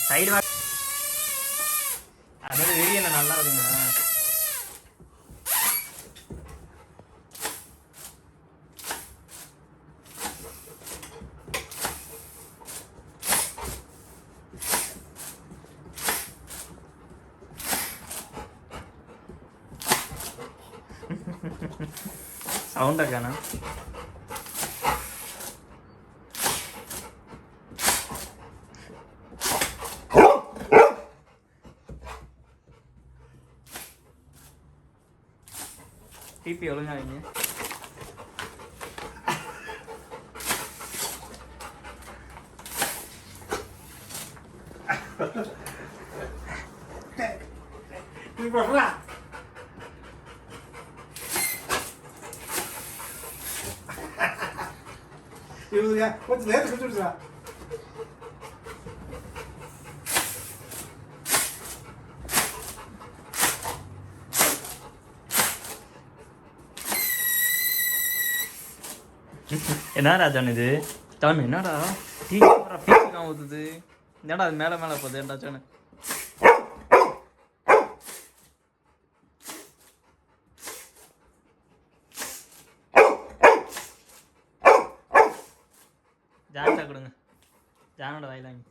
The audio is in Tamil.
சைடு அதாவது வீடியோ நல்லா இருக்குங்க. சவுண்டா காணா டிபி ஒழுங்கா வைங்க. இவங்க கொஞ்சம் நேரத்தை கொடுத்துருச்சா என்ன ராஜான் இது டாமி? என்னடா பீச்சுக்காம ஊத்துது? என்னடா அது மேலே மேலே போகுது ஏன்டாச்சானு? ஜான்டா கொடுங்க, ஜானோட வாயிலாங்க.